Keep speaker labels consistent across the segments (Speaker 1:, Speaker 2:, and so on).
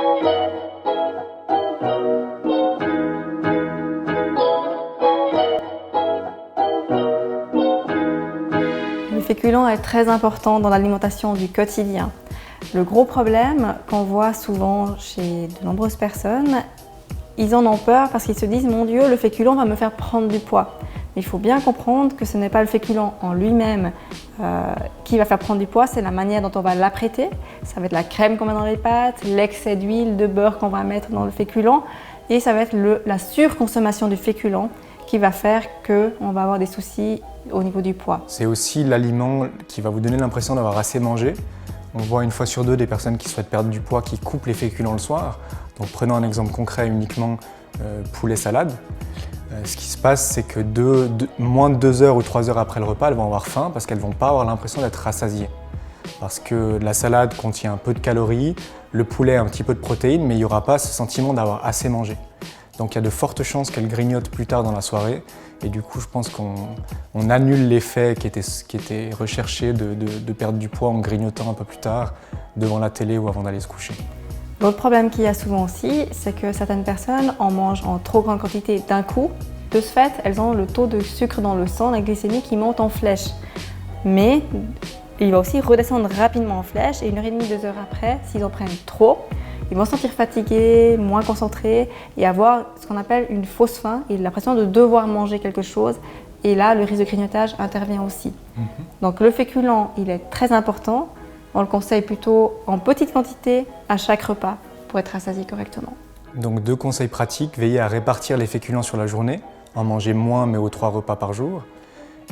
Speaker 1: Le féculent est très important dans l'alimentation du quotidien. Le gros problème qu'on voit souvent chez de nombreuses personnes, ils en ont peur parce qu'ils se disent « Mon Dieu, le féculent va me faire prendre du poids ». Il faut bien comprendre que ce n'est pas le féculent en lui-même qui va faire prendre du poids, c'est la manière dont on va l'apprêter. Ça va être la crème qu'on met dans les pâtes, l'excès d'huile, de beurre qu'on va mettre dans le féculent et ça va être la surconsommation du féculent qui va faire qu'on va avoir des soucis au niveau du poids.
Speaker 2: C'est aussi l'aliment qui va vous donner l'impression d'avoir assez mangé. On voit une fois sur deux des personnes qui souhaitent perdre du poids qui coupent les féculents le soir. Donc prenons un exemple concret uniquement poulet salade. Ce qui se passe, c'est que moins de 2 heures ou 3 heures après le repas, elles vont avoir faim parce qu'elles ne vont pas avoir l'impression d'être rassasiées. Parce que la salade contient un peu de calories, le poulet un petit peu de protéines, mais il n'y aura pas ce sentiment d'avoir assez mangé. Donc il y a de fortes chances qu'elles grignotent plus tard dans la soirée. Et du coup, je pense qu'on annule l'effet qui était recherché de perdre du poids en grignotant un peu plus tard devant la télé ou avant d'aller se coucher.
Speaker 1: L'autre problème qu'il y a souvent aussi, c'est que certaines personnes en mangent en trop grande quantité d'un coup. De ce fait, elles ont le taux de sucre dans le sang, la glycémie qui monte en flèche. Mais il va aussi redescendre rapidement en flèche et 1h30, 2 heures après, s'ils en prennent trop, ils vont se sentir fatigués, moins concentrés et avoir ce qu'on appelle une fausse faim et l'impression de devoir manger quelque chose. Et là, le risque de grignotage intervient aussi. Donc le féculent, il est très important. On le conseille plutôt en petite quantité à chaque repas pour être rassasié correctement.
Speaker 2: Donc 2 conseils pratiques, veillez à répartir les féculents sur la journée, en manger moins mais aux 3 repas par jour,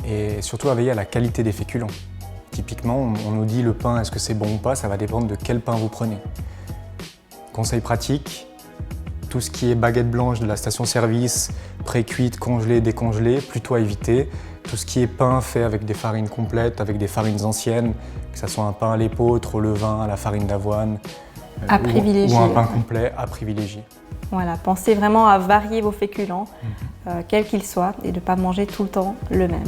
Speaker 2: et surtout à veiller à la qualité des féculents. Typiquement, on nous dit le pain, est-ce que c'est bon ou pas, ça va dépendre de quel pain vous prenez. Conseil pratique, tout ce qui est baguette blanche de la station-service, pré-cuite, congelée, décongelée, plutôt à éviter. Tout ce qui est pain fait avec des farines complètes, avec des farines anciennes, que ce soit un pain à l'épeautre, au levain, à la farine d'avoine,
Speaker 1: à privilégier,
Speaker 2: ou un pain complet à privilégier.
Speaker 1: Voilà, pensez vraiment à varier vos féculents, quels qu'ils soient, et de ne pas manger tout le temps le même.